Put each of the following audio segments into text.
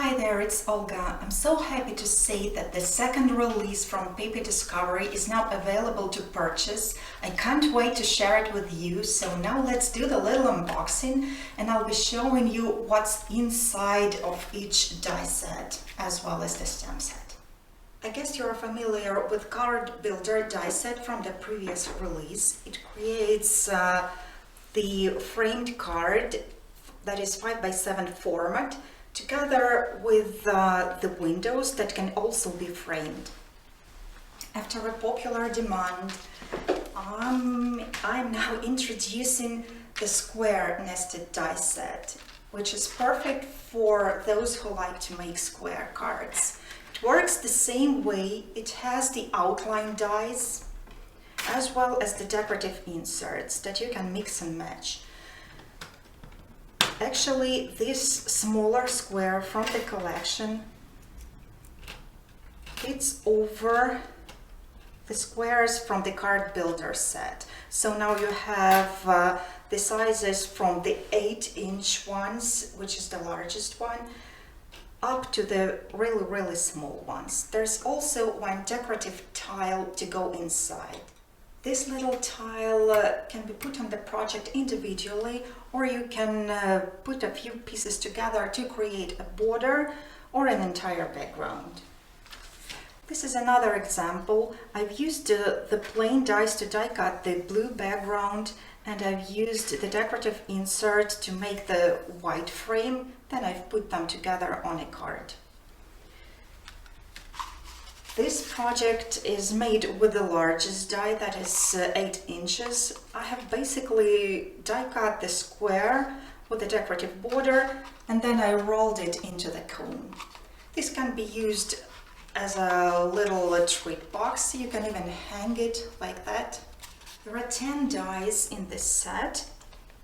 Hi there, it's Olga. I'm so happy to say that the second release from Paper Discovery is now available to purchase. I can't wait to share it with you, so now let's do the little unboxing and I'll be showing you what's inside of each die set as well as the stamp set. I guess you're familiar with Card Builder die set from the previous release. It creates the framed card that is 5x7 format together with the windows that can also be framed. After a popular demand, I'm now introducing the SquareNested Die Set, which is perfect for those who like to make square cards. It works the same way. It has the outline dies as well as the decorative inserts that you can mix and match. Actually, this smaller square from the collection fits over the squares from the Card Builder set. So now you have the sizes from the 8-inch ones, which is the largest one, up to the really small ones. There's also one decorative tile to go inside. This little tile can be put on the project individually, or you can put a few pieces together to create a border or an entire background. This is another example. I've used the plain dies to die cut the blue background, and I've used the decorative insert to make the white frame. Then I've put them together on a card. This project is made with the largest die, that is 8 inches. I have basically die cut the square with a decorative border and then I rolled it into the cone. This can be used as a little treat box. You can even hang it like that. There are 10 dies in this set,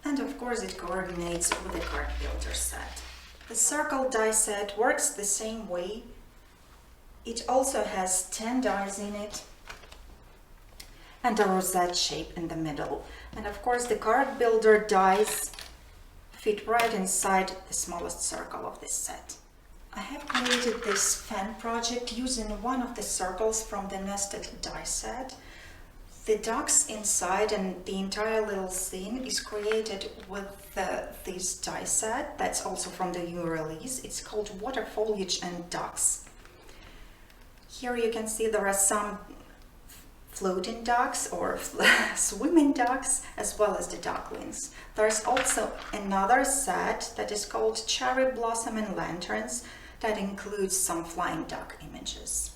and of course it coordinates with the Card Builder set. The circle die set works the same way. It also has 10 dies in it and a rosette shape in the middle. And of course the Card Builder dies fit right inside the smallest circle of this set. I have created this fan project using one of the circles from the Nested Die Set. The ducks inside and the entire little scene is created with this die set. That's also from the new release. It's called Water Foliage and Ducks. Here you can see there are some floating ducks or swimming ducks as well as the ducklings. There's also another set that is called Cherry Blossom and Lanterns that includes some flying duck images.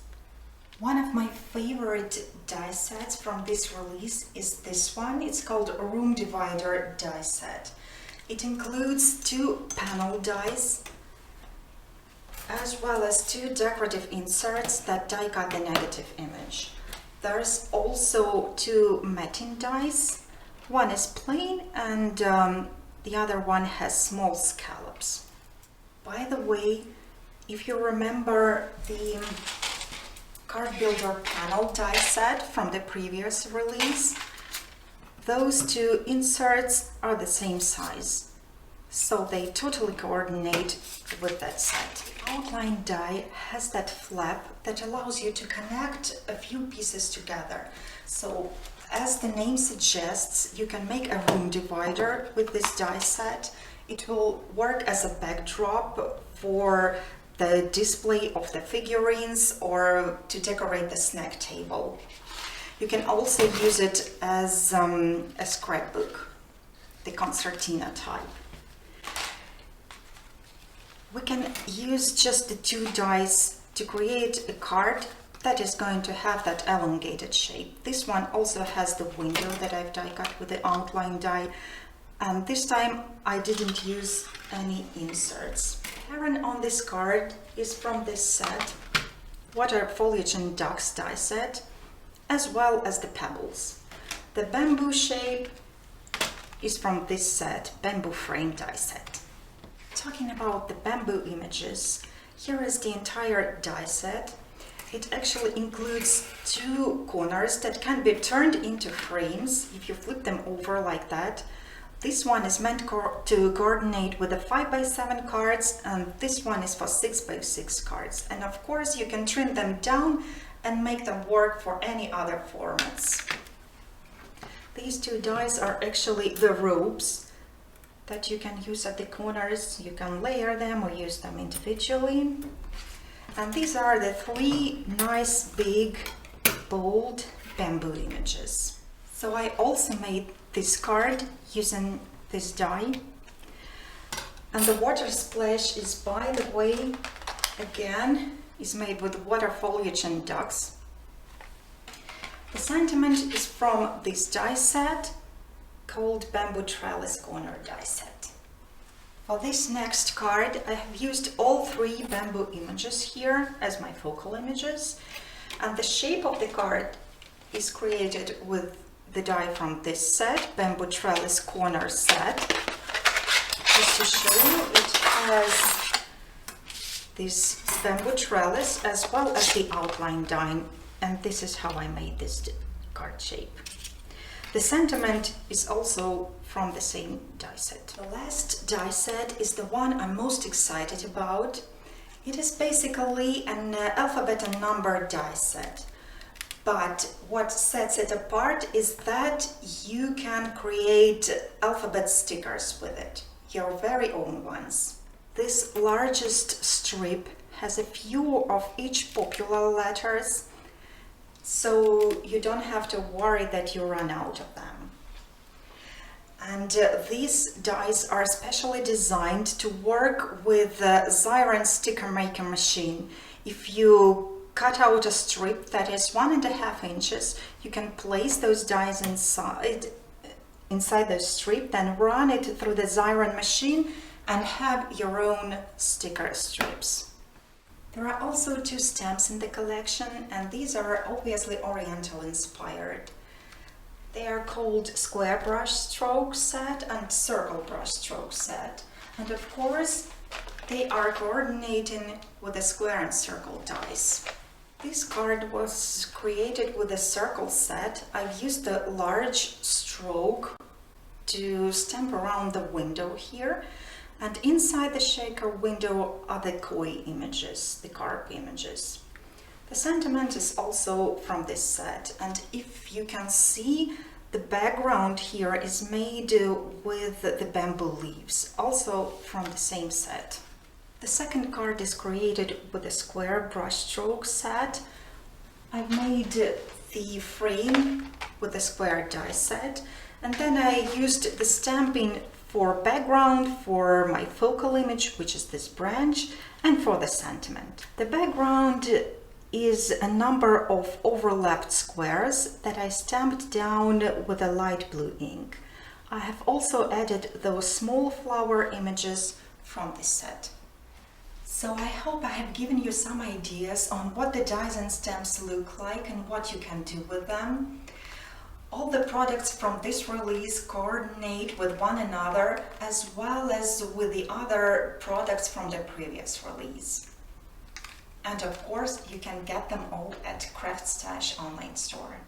One of my favorite die sets from this release is this one. It's called Room Divider Die Set. It includes 2 panel dies as well as 2 decorative inserts that die cut the negative image. There's also 2 matting dies. One is plain and the other one has small scallops. By the way, if you remember the Card Builder panel die set from the previous release, those 2 inserts are the same size, so they totally coordinate with that set. The outline die has that flap that allows you to connect a few pieces together. So as the name suggests, you can make a room divider with this die set. It will work as a backdrop for the display of the figurines or to decorate the snack table. You can also use it as a scrapbook, the concertina type. We can use just the 2 dies to create a card that is going to have that elongated shape. This one also has the window that I've die cut with the outline die, and this time I didn't use any inserts. The heron on this card is from this set, Water Foliage and Ducks die set, as well as the pebbles. The bamboo shape is from this set, Bamboo Frame die set. Talking about the bamboo images, here is the entire die set. It actually includes 2 corners that can be turned into frames. If you flip them over like that, This one is meant to coordinate with the 5x7 cards, and this one is for 6x6 cards. And of course you can trim them down and make them work for any other formats. These two dies are actually the ropes that you can use at the corners. You can layer them or use them individually. And these are the three nice, big, bold bamboo images. So I also made this card using this die. And the water splash is, by the way, again, is made with water foliage and ducks. The sentiment is from this die set called Bamboo Trellis Corner Die Set. For this next card, I have used all three bamboo images here as my focal images, and the shape of the card is created with the die from this set, Bamboo Trellis Corner Set. Just to show you, it has this bamboo trellis as well as the outline die, and this is how I made this card shape. The sentiment is also from the same die set. The last die set is the one I'm most excited about. It is basically an alphabet and number die set. But what sets it apart is that you can create alphabet stickers with it, your very own ones. This largest strip has a few of each popular letters, so you don't have to worry that you run out of them. And these dies are specially designed to work with the Xyron sticker maker machine. If you cut out a strip that is 1.5 inches, you can place those dies inside the strip, then run it through the Xyron machine and have your own sticker strips. There are also two stamps in the collection, and these are obviously Oriental inspired. They are called Square Brush Stroke Set and Circle Brush Stroke Set. And of course, they are coordinating with the square and circle dies. This card was created with a circle set. I've used a large stroke to stamp around the window here, and inside the shaker window are the koi images, the carp images. The sentiment is also from this set, and if you can see, the background here is made with the bamboo leaves, also from the same set. The second card is created with a square brushstroke set. I've made the frame with a square die set, and then I used the stamping for background for my focal image, which is this branch, and for the sentiment. The background is a number of overlapped squares that I stamped down with a light blue ink. I have also added those small flower images from this set. So I hope I have given you some ideas on what the dies and stamps look like and what you can do with them. All the products from this release coordinate with one another, as well as with the other products from the previous release. And of course, you can get them all at Craftstash online store.